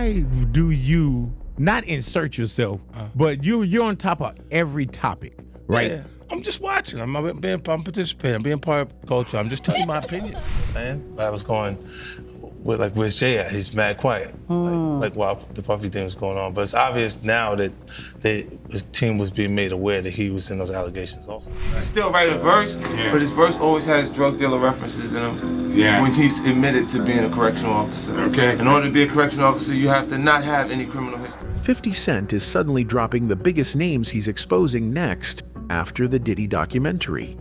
why do you not insert yourself, but you're on top of every topic, right? Yeah. I'm just watching. I'm participating. I'm being part of culture. I'm just telling you my opinion. You know what I'm saying? I was going with, like, where's Jay at? He's mad quiet. Like while the Puffy thing was going on. But it's obvious now that his team was being made aware that he was in those allegations also. He still write a verse, but his verse always has drug dealer references in him. Yeah. When he's admitted to being a correctional officer. Okay. In order to be a correctional officer, you have to not have any criminal history. 50 Cent is suddenly dropping the biggest names he's exposing next after the Diddy documentary.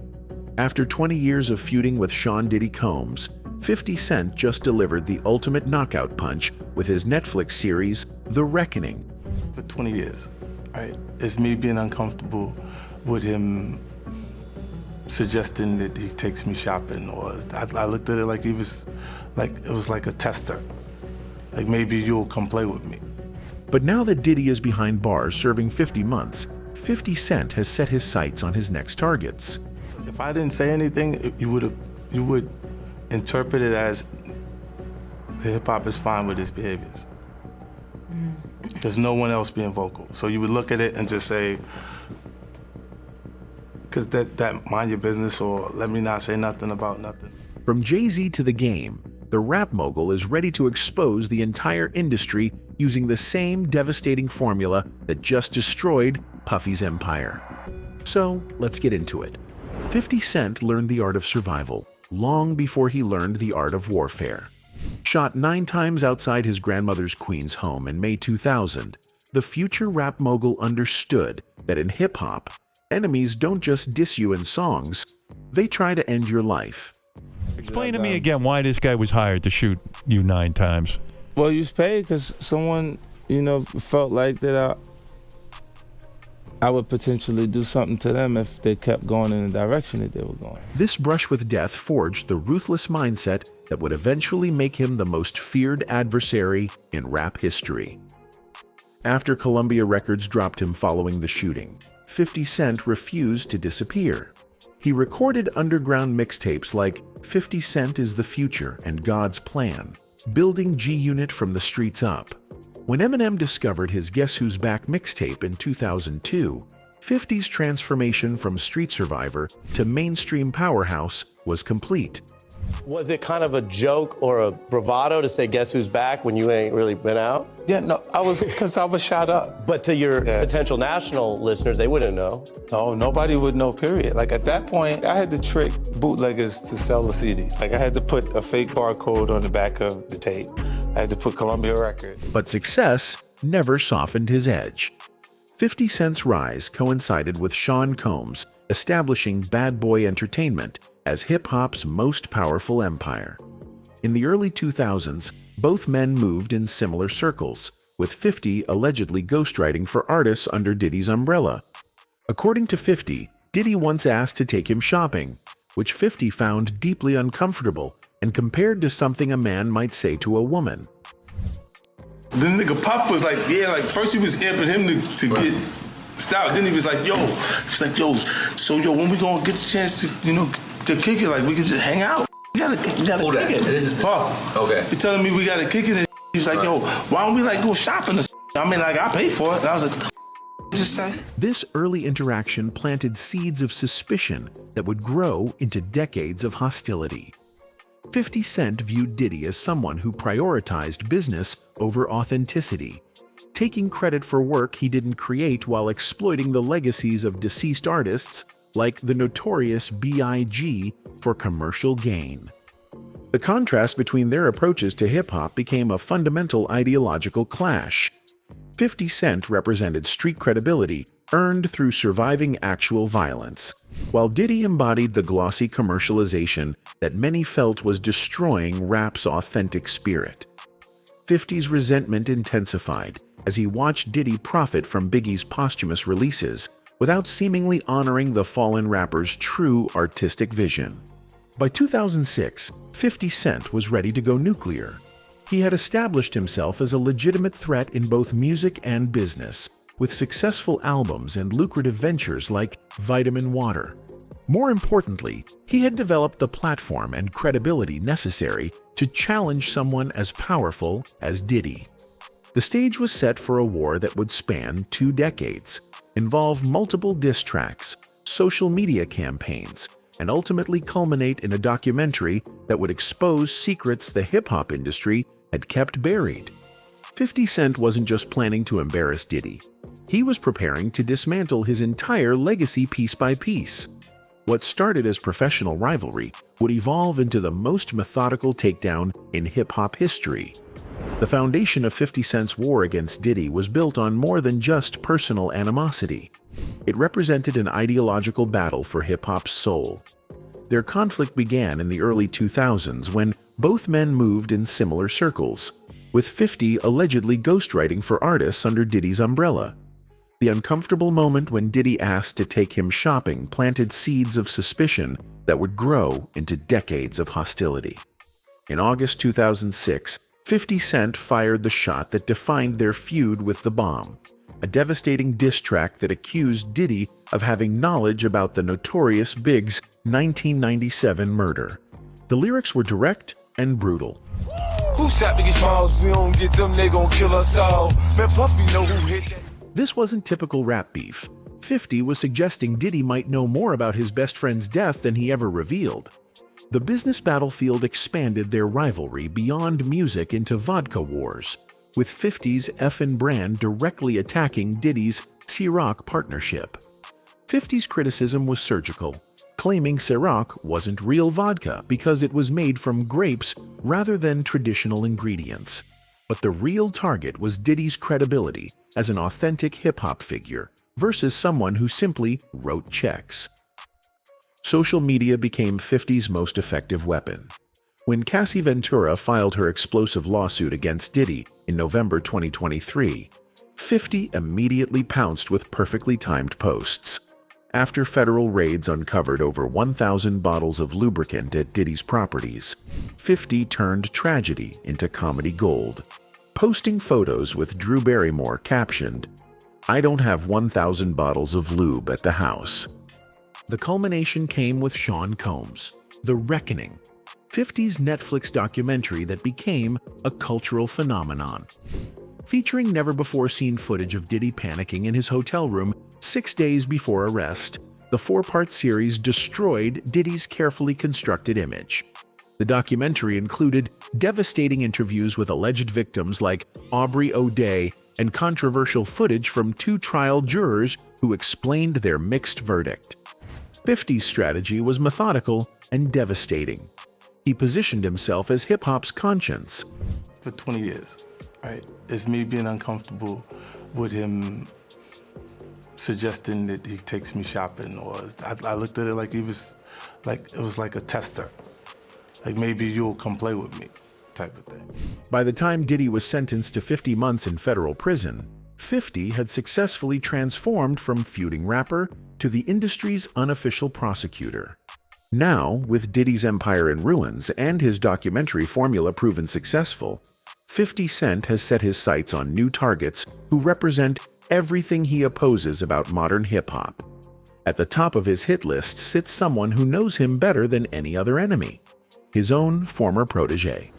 After 20 years of feuding with Sean Diddy Combs, 50 Cent just delivered the ultimate knockout punch with his Netflix series, The Reckoning. For 20 years, right? It's me being uncomfortable with him suggesting that he takes me shopping, or I looked at it like it was like a tester. Like, maybe you'll come play with me. But now that Diddy is behind bars serving 50 months, 50 Cent has set his sights on his next targets. If I didn't say anything, you would interpret it as the hip-hop is fine with his behaviors. There's no one else being vocal. So you would look at it and just say, because that mind your business, or let me not say nothing about nothing. From Jay-Z to The Game, the rap mogul is ready to expose the entire industry using the same devastating formula that just destroyed Puffy's empire. So let's get into it. 50 Cent learned the art of survival long before he learned the art of warfare. Shot 9 times outside his grandmother's Queens home in May 2000, the future rap mogul understood that in hip-hop, enemies don't just diss you in songs, they try to end your life. Explain to me again why this guy was hired to shoot you 9 times. Well, you was paid because someone, felt like that I would potentially do something to them if they kept going in the direction that they were going. This brush with death forged the ruthless mindset that would eventually make him the most feared adversary in rap history. After Columbia Records dropped him following the shooting, 50 Cent refused to disappear. He recorded underground mixtapes like 50 Cent is the Future and God's Plan, building G-Unit from the streets up. When Eminem discovered his Guess Who's Back mixtape in 2002, 50's transformation from street survivor to mainstream powerhouse was complete. Was it kind of a joke or a bravado to say, guess who's back when you ain't really been out? Yeah, no, because I was shot up. But to your potential national listeners, they wouldn't know. No, nobody would know, period. Like, at that point, I had to trick bootleggers to sell the CD. Like, I had to put a fake barcode on the back of the tape. I had to put Columbia Records. But success never softened his edge. 50 Cent's rise coincided with Sean Combs establishing Bad Boy Entertainment as hip-hop's most powerful empire. In the early 2000s, both men moved in similar circles, with 50 allegedly ghostwriting for artists under Diddy's umbrella. According to 50, Diddy once asked to take him shopping, which 50 found deeply uncomfortable and compared to something a man might say to a woman. The nigga Puff was like, first he was amping him to get stout. Then he was like, so when we gonna get the chance to, to kick it, like, we could just hang out. We gotta kick it. This is Puff. Okay. You're telling me we gotta kick it. He was like, why don't we go shopping? I mean, I pay for it. And I was like, what the just say? This early interaction planted seeds of suspicion that would grow into decades of hostility. 50 Cent viewed Diddy as someone who prioritized business over authenticity, taking credit for work he didn't create while exploiting the legacies of deceased artists like the notorious B.I.G. for commercial gain. The contrast between their approaches to hip-hop became a fundamental ideological clash. 50 Cent represented street credibility earned through surviving actual violence, while Diddy embodied the glossy commercialization that many felt was destroying rap's authentic spirit. 50's resentment intensified as he watched Diddy profit from Biggie's posthumous releases without seemingly honoring the fallen rapper's true artistic vision. By 2006, 50 Cent was ready to go nuclear. He had established himself as a legitimate threat in both music and business, with successful albums and lucrative ventures like Vitamin Water. More importantly, he had developed the platform and credibility necessary to challenge someone as powerful as Diddy. The stage was set for a war that would span 2 decades, involve multiple diss tracks, social media campaigns, and ultimately culminate in a documentary that would expose secrets the hip-hop industry had kept buried. 50 Cent wasn't just planning to embarrass Diddy. He was preparing to dismantle his entire legacy piece by piece. What started as professional rivalry would evolve into the most methodical takedown in hip-hop history. The foundation of 50 Cent's war against Diddy was built on more than just personal animosity. It represented an ideological battle for hip-hop's soul. Their conflict began in the early 2000s when both men moved in similar circles, with 50 allegedly ghostwriting for artists under Diddy's umbrella. The uncomfortable moment when Diddy asked to take him shopping planted seeds of suspicion that would grow into decades of hostility. In August 2006, 50 Cent fired the shot that defined their feud with The Bomb, a devastating diss track that accused Diddy of having knowledge about the notorious Big's 1997 murder. The lyrics were direct and brutal. Who shot Biggie Smalls? We don't get them, they gon' kill us all. Man, Puffy know who hit that. This wasn't typical rap beef. 50 was suggesting Diddy might know more about his best friend's death than he ever revealed. The business battlefield expanded their rivalry beyond music into vodka wars, with 50's Effin' brand directly attacking Diddy's Ciroc partnership. 50's criticism was surgical, claiming Ciroc wasn't real vodka because it was made from grapes rather than traditional ingredients. But the real target was Diddy's credibility as an authentic hip-hop figure versus someone who simply wrote checks. Social media became 50's most effective weapon. When Cassie Ventura filed her explosive lawsuit against Diddy in November 2023, 50 immediately pounced with perfectly timed posts. After federal raids uncovered over 1,000 bottles of lubricant at Diddy's properties, 50 turned tragedy into comedy gold, posting photos with Drew Barrymore captioned, "I don't have 1,000 bottles of lube at the house." The culmination came with Sean Combs, The Reckoning, 50's Netflix documentary that became a cultural phenomenon. Featuring never-before-seen footage of Diddy panicking in his hotel room 6 days before arrest, the 4-part series destroyed Diddy's carefully constructed image. The documentary included devastating interviews with alleged victims like Aubrey O'Day and controversial footage from 2 trial jurors who explained their mixed verdict. 50's strategy was methodical and devastating. He positioned himself as hip-hop's conscience. For 20 years, right? It's me being uncomfortable with him suggesting that he takes me shopping, or I looked at it like it was like a tester. Like maybe you'll come play with me, type of thing. By the time Diddy was sentenced to 50 months in federal prison, 50 had successfully transformed from feuding rapper to the industry's unofficial prosecutor. Now, with Diddy's empire in ruins and his documentary formula proven successful, 50 Cent has set his sights on new targets who represent everything he opposes about modern hip-hop. At the top of his hit list sits someone who knows him better than any other enemy, his own former protege.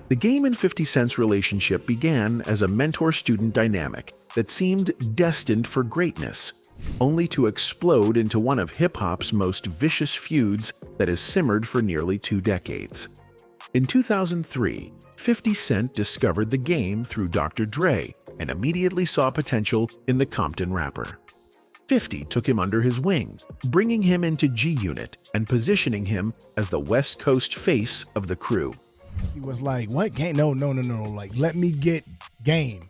The Game and 50 Cent's relationship began as a mentor-student dynamic that seemed destined for greatness, only to explode into one of hip-hop's most vicious feuds that has simmered for nearly 2 decades. In 2003, 50 Cent discovered the Game through Dr. Dre and immediately saw potential in the Compton rapper. 50 took him under his wing, bringing him into G-Unit and positioning him as the West Coast face of the crew. He was like, what Game? No. Like, let me get Game.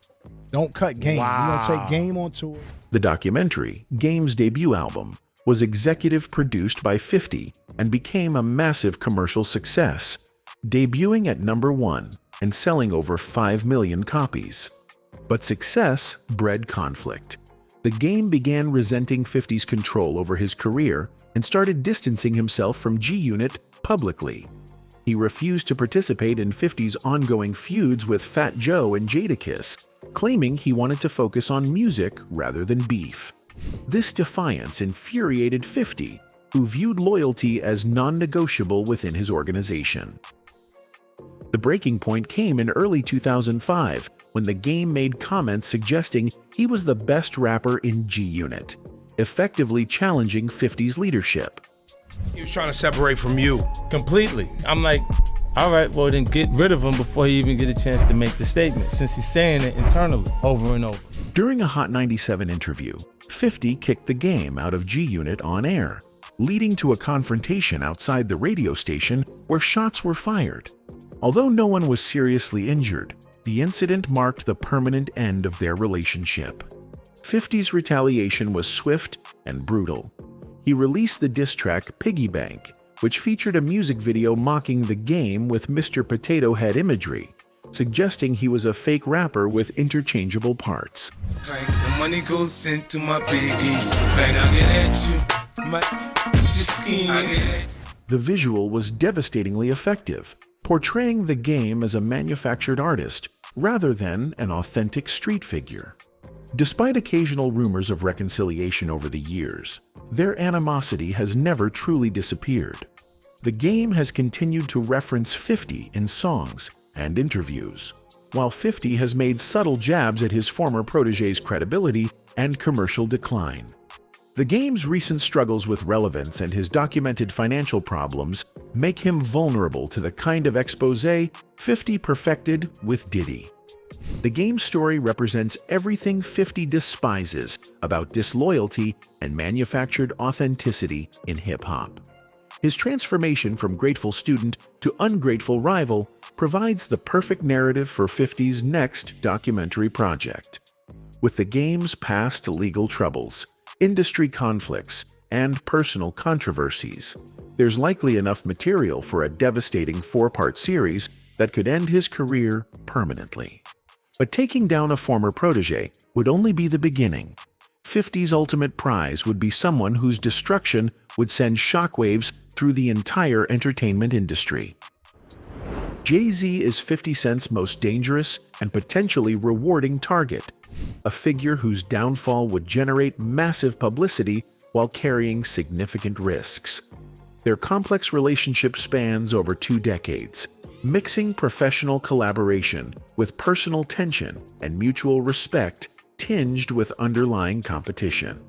Don't cut Game. Wow. We're going to take Game on tour. The documentary, Game's debut album, was executive produced by 50 and became a massive commercial success, debuting at #1 and selling over 5 million copies. But success bred conflict. The Game began resenting 50's control over his career and started distancing himself from G-Unit publicly. He refused to participate in 50's ongoing feuds with Fat Joe and Jadakiss, claiming he wanted to focus on music rather than beef. This defiance infuriated 50, who viewed loyalty as non-negotiable within his organization. The breaking point came in early 2005 when the game made comments suggesting he was the best rapper in G-Unit, effectively challenging 50's leadership. He was trying to separate from you completely. I'm like, all right, well then get rid of him before he even get a chance to make the statement, since he's saying it internally over and over. During a Hot 97 interview, 50 kicked the game out of G-Unit on air, leading to a confrontation outside the radio station where shots were fired. Although no one was seriously injured, the incident marked the permanent end of their relationship. 50's retaliation was swift and brutal. He released the diss track Piggy Bank, which featured a music video mocking the game with Mr. Potato Head imagery, suggesting he was a fake rapper with interchangeable parts. The money goes into my piggy bank. I get at you. The visual was devastatingly effective, portraying the game as a manufactured artist rather than an authentic street figure. Despite occasional rumors of reconciliation over the years, their animosity has never truly disappeared. The game has continued to reference 50 in songs and interviews, while 50 has made subtle jabs at his former protege's credibility and commercial decline. The game's recent struggles with relevance and his documented financial problems make him vulnerable to the kind of expose 50 perfected with Diddy. The game's story represents everything 50 despises about disloyalty and manufactured authenticity in hip-hop. His transformation from grateful student to ungrateful rival provides the perfect narrative for 50's next documentary project. With the game's past legal troubles, industry conflicts, and personal controversies, there's likely enough material for a devastating 4-part series that could end his career permanently. But taking down a former protege would only be the beginning. 50's ultimate prize would be someone whose destruction would send shockwaves through the entire entertainment industry. Jay-Z is 50 Cent's most dangerous and potentially rewarding target, a figure whose downfall would generate massive publicity while carrying significant risks. Their complex relationship spans over 2 decades, mixing professional collaboration with personal tension and mutual respect tinged with underlying competition.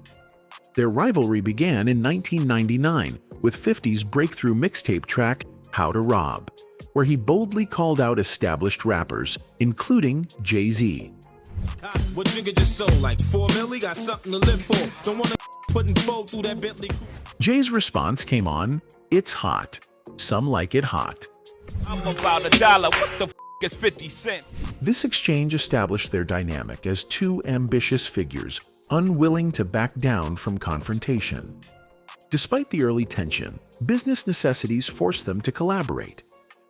Their rivalry began in 1999 with 50's breakthrough mixtape track How to Rob, where he boldly called out established rappers, including Jay-Z. What you just sold, like 4 milli, got something to live for. Don't wanna putting foe through that Bentley. Jay's response came on, "It's hot. Some like it hot." I'm about $1. What the is 50 cents? This exchange established their dynamic as 2 ambitious figures, unwilling to back down from confrontation. Despite the early tension, business necessities forced them to collaborate.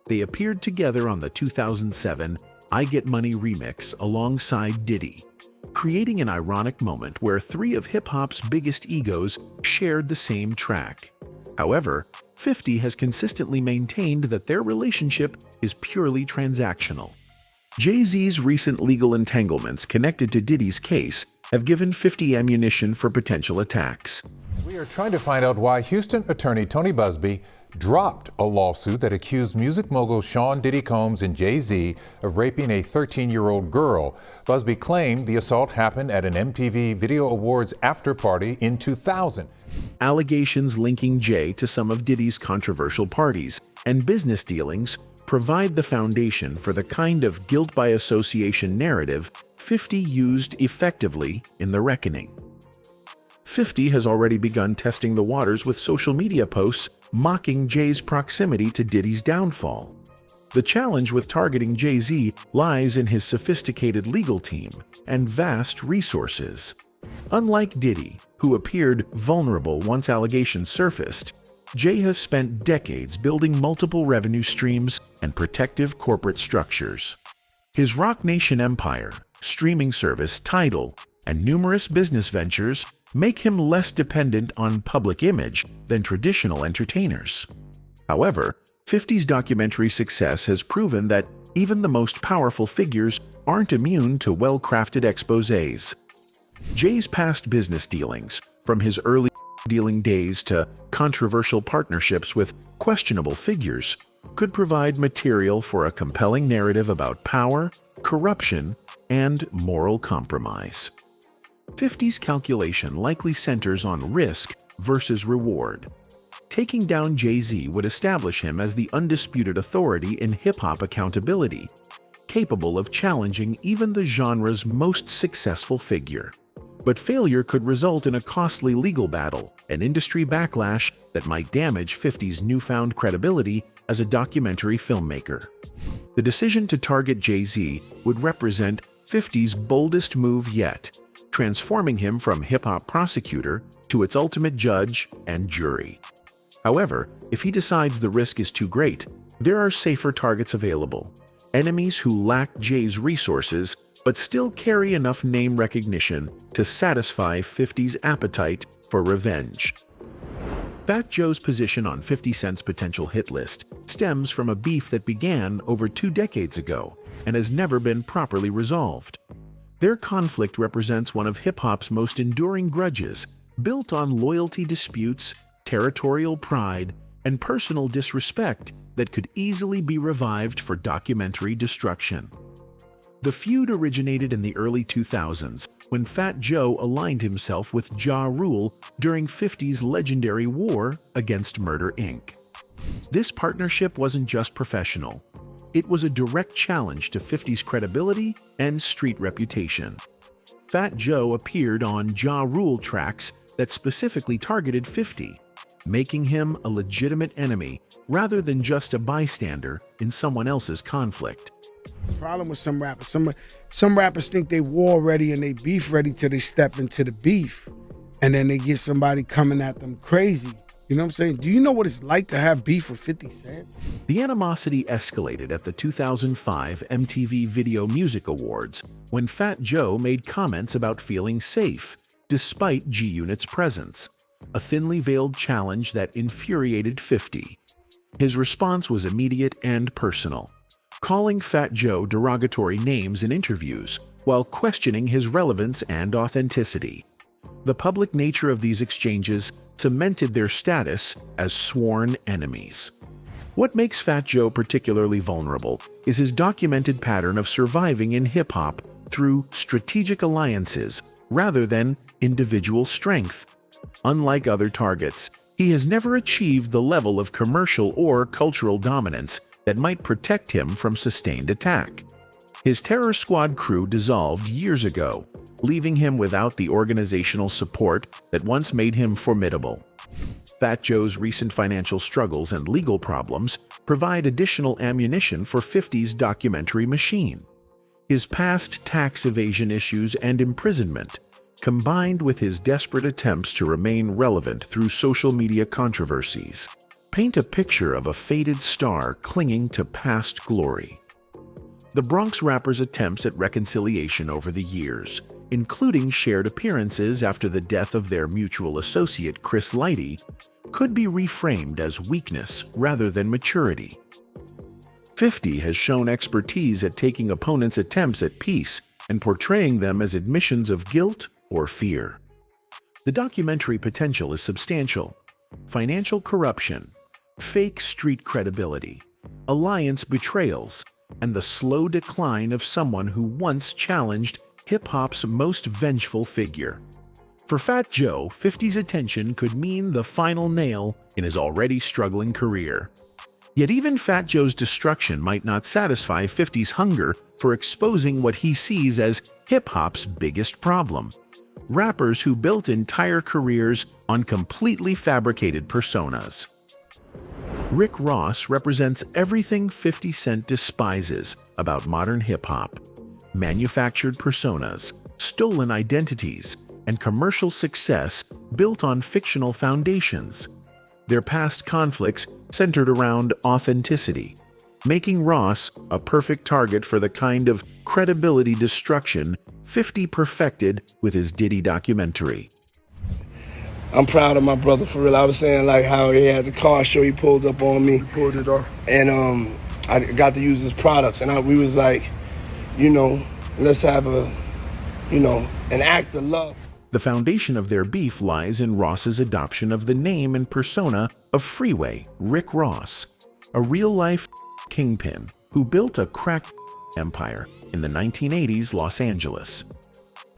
They appeared together on the 2007 I Get Money remix alongside Diddy, creating an ironic moment where 3 of hip-hop's biggest egos shared the same track. However, 50 has consistently maintained that their relationship is purely transactional. Jay-Z's recent legal entanglements connected to Diddy's case have given 50 ammunition for potential attacks. We are trying to find out why Houston attorney Tony Busby dropped a lawsuit that accused music mogul Sean Diddy Combs and Jay-Z of raping a 13-year-old girl. Busby claimed the assault happened at an MTV Video Awards after party in 2000. Allegations linking Jay to some of Diddy's controversial parties and business dealings provide the foundation for the kind of guilt by association narrative 50 used effectively in The Reckoning. 50 has already begun testing the waters with social media posts mocking Jay's proximity to Diddy's downfall. The challenge with targeting Jay-Z lies in his sophisticated legal team and vast resources. Unlike Diddy, who appeared vulnerable once allegations surfaced, Jay has spent decades building multiple revenue streams and protective corporate structures. His Roc Nation empire, streaming service Tidal, and numerous business ventures make him less dependent on public image than traditional entertainers. However, 50's documentary success has proven that even the most powerful figures aren't immune to well-crafted exposés. Jay's past business dealings, from his early dealing days to controversial partnerships with questionable figures, could provide material for a compelling narrative about power, corruption, and moral compromise. 50's calculation likely centers on risk versus reward. Taking down Jay-Z would establish him as the undisputed authority in hip-hop accountability, capable of challenging even the genre's most successful figure. But failure could result in a costly legal battle, an industry backlash that might damage 50's newfound credibility as a documentary filmmaker. The decision to target Jay-Z would represent 50's boldest move yet, transforming him from hip-hop prosecutor to its ultimate judge and jury. However, if he decides the risk is too great, there are safer targets available. Enemies who lack Jay's resources but still carry enough name recognition to satisfy 50's appetite for revenge. Fat Joe's position on 50 Cent's potential hit list stems from a beef that began over 2 decades ago and has never been properly resolved. Their conflict represents one of hip-hop's most enduring grudges, built on loyalty disputes, territorial pride, and personal disrespect that could easily be revived for documentary destruction. The feud originated in the early 2000s when Fat Joe aligned himself with Ja Rule during 50's legendary war against Murder Inc. This partnership wasn't just professional. It was a direct challenge to 50's credibility and street reputation. Fat Joe appeared on Ja Rule tracks that specifically targeted 50, making him a legitimate enemy rather than just a bystander in someone else's conflict. The problem with some rappers, some rappers think they war ready and they beef ready till they step into the beef, and then they get somebody coming at them crazy. You know what I'm saying? Do you know what it's like to have beef with 50 Cent? The animosity escalated at the 2005 MTV Video Music Awards when Fat Joe made comments about feeling safe despite G-Unit's presence, a thinly veiled challenge that infuriated 50. His response was immediate and personal, calling Fat Joe derogatory names in interviews while questioning his relevance and authenticity. The public nature of these exchanges cemented their status as sworn enemies. What makes Fat Joe particularly vulnerable is his documented pattern of surviving in hip-hop through strategic alliances rather than individual strength. Unlike other targets, he has never achieved the level of commercial or cultural dominance that might protect him from sustained attack. His Terror Squad crew dissolved years ago, leaving him without the organizational support that once made him formidable. Fat Joe's recent financial struggles and legal problems provide additional ammunition for 50's documentary machine. His past tax evasion issues and imprisonment, combined with his desperate attempts to remain relevant through social media controversies, paint a picture of a faded star clinging to past glory. The Bronx rapper's attempts at reconciliation over the years, including shared appearances after the death of their mutual associate Chris Lighty, could be reframed as weakness rather than maturity. 50 has shown expertise at taking opponents' attempts at peace and portraying them as admissions of guilt or fear. The documentary potential is substantial. Financial corruption, fake street credibility, alliance betrayals, and the slow decline of someone who once challenged hip-hop's most vengeful figure. For Fat Joe, 50's attention could mean the final nail in his already struggling career. Yet even Fat Joe's destruction might not satisfy 50's hunger for exposing what he sees as hip-hop's biggest problem: rappers who built entire careers on completely fabricated personas. Rick Ross represents everything 50 Cent despises about modern hip-hop: manufactured personas, stolen identities, and commercial success built on fictional foundations. Their past conflicts centered around authenticity, making Ross a perfect target for the kind of credibility destruction 50 perfected with his Diddy documentary. I'm proud of my brother, for real. I was saying like how he had the car show, he pulled up on me. He pulled it off. And I got to use his products. And we was like, let's have an act of love. The foundation of their beef lies in Ross's adoption of the name and persona of Freeway Rick Ross, a real-life kingpin who built a crack empire in the 1980s Los Angeles.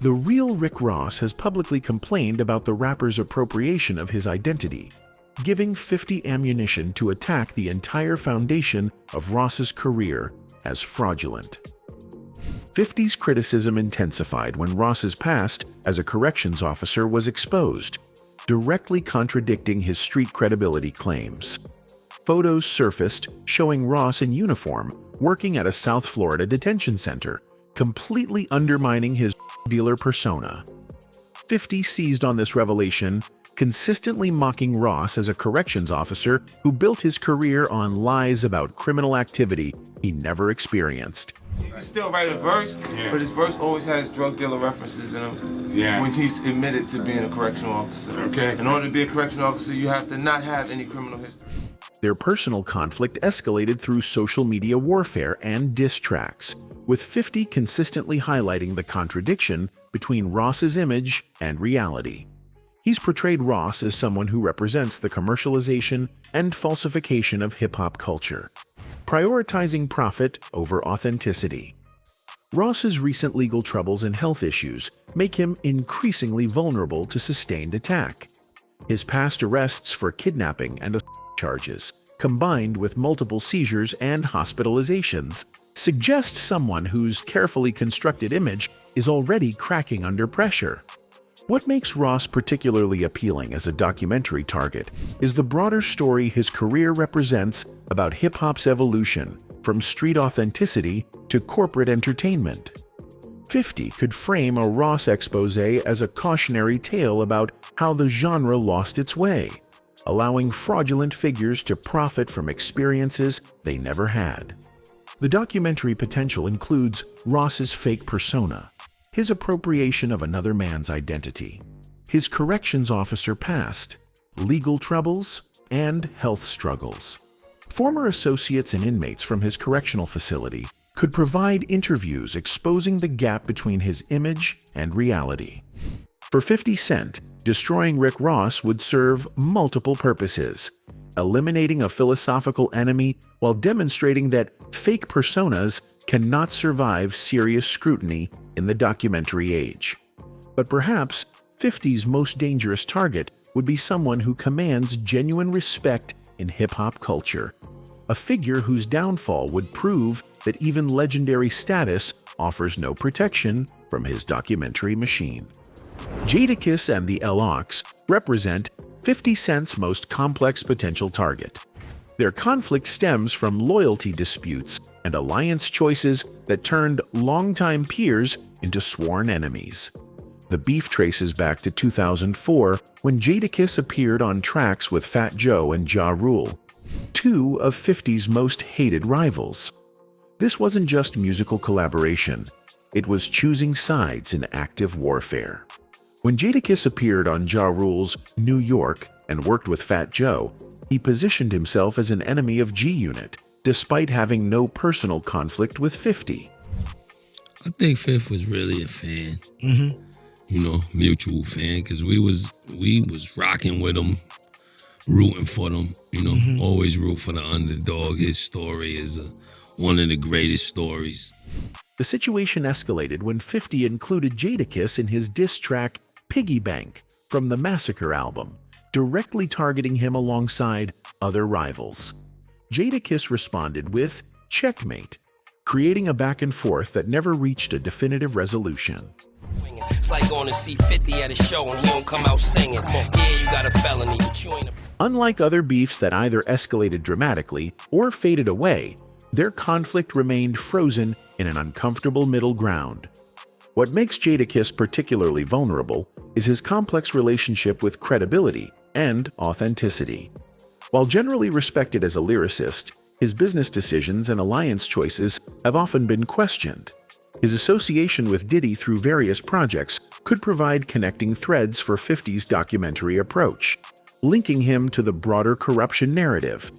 The real Rick Ross has publicly complained about the rapper's appropriation of his identity, giving 50 ammunition to attack the entire foundation of Ross's career as fraudulent. 50's criticism intensified when Ross's past as a corrections officer was exposed, directly contradicting his street credibility claims. Photos surfaced showing Ross in uniform working at a South Florida detention center, completely undermining his dealer persona. 50 seized on this revelation, consistently mocking Ross as a corrections officer who built his career on lies about criminal activity he never experienced. You can still write a verse, but his verse always has drug dealer references in him, when he's admitted to being a correctional officer. In order to be a correctional officer, you have to not have any criminal history. Their personal conflict escalated through social media warfare and diss tracks, with 50 consistently highlighting the contradiction between Ross's image and reality. He's portrayed Ross as someone who represents the commercialization and falsification of hip-hop culture, prioritizing profit over authenticity. Ross's recent legal troubles and health issues make him increasingly vulnerable to sustained attack. His past arrests for kidnapping and assault charges, combined with multiple seizures and hospitalizations, suggest someone whose carefully constructed image is already cracking under pressure. What makes Ross particularly appealing as a documentary target is the broader story his career represents about hip-hop's evolution from street authenticity to corporate entertainment. 50 could frame a Ross expose as a cautionary tale about how the genre lost its way, allowing fraudulent figures to profit from experiences they never had. The documentary potential includes Ross's fake persona, his appropriation of another man's identity, his corrections officer past, legal troubles, and health struggles. Former associates and inmates from his correctional facility could provide interviews exposing the gap between his image and reality. For 50 Cent, destroying Rick Ross would serve multiple purposes, eliminating a philosophical enemy while demonstrating that fake personas cannot survive serious scrutiny in the documentary age. But perhaps 50's most dangerous target would be someone who commands genuine respect in hip-hop culture, a figure whose downfall would prove that even legendary status offers no protection from his documentary machine. Jadakiss and the LOX represent 50 Cent's most complex potential target. Their conflict stems from loyalty disputes and alliance choices that turned longtime peers into sworn enemies. The beef traces back to 2004 when Jadakiss appeared on tracks with Fat Joe and Ja Rule, two of 50's most hated rivals. This wasn't just musical collaboration, it was choosing sides in active warfare. When Jadakiss appeared on Ja Rule's New York and worked with Fat Joe, he positioned himself as an enemy of G-Unit, despite having no personal conflict with 50. I think Fifth was really a fan. Mutual fan, because we was rocking with him, rooting for them. Always root for the underdog. His story is one of the greatest stories. The situation escalated when 50 included Jadakiss in his diss track Piggy Bank from the Massacre album, directly targeting him alongside other rivals. Jadakiss responded with Checkmate, creating a back and forth that never reached a definitive resolution. It's like going to see 50 at a show and he don't come out singing. Yeah, you got a felony, but you ain't a... Unlike other beefs that either escalated dramatically or faded away, their conflict remained frozen in an uncomfortable middle ground. What makes Jadakiss particularly vulnerable is his complex relationship with credibility and authenticity. While generally respected as a lyricist, his business decisions and alliance choices have often been questioned. His association with Diddy through various projects could provide connecting threads for 50's documentary approach, linking him to the broader corruption narrative.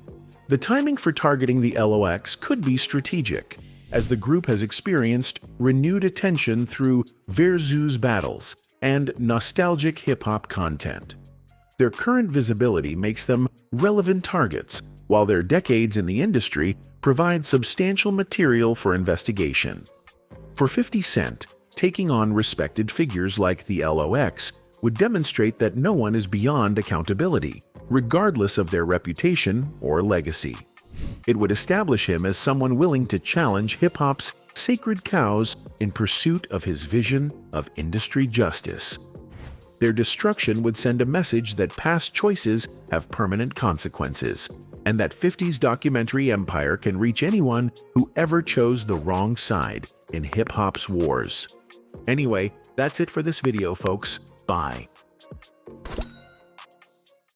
The timing for targeting the LOX could be strategic, as the group has experienced renewed attention through Versus battles and nostalgic hip-hop content. Their current visibility makes them relevant targets, while their decades in the industry provide substantial material for investigation. For 50 Cent, taking on respected figures like the LOX would demonstrate that no one is beyond accountability, regardless of their reputation or legacy. It would establish him as someone willing to challenge hip-hop's sacred cows in pursuit of his vision of industry justice. Their destruction would send a message that past choices have permanent consequences, and that 50's documentary empire can reach anyone who ever chose the wrong side in hip-hop's wars. Anyway, that's it for this video, folks. Bye.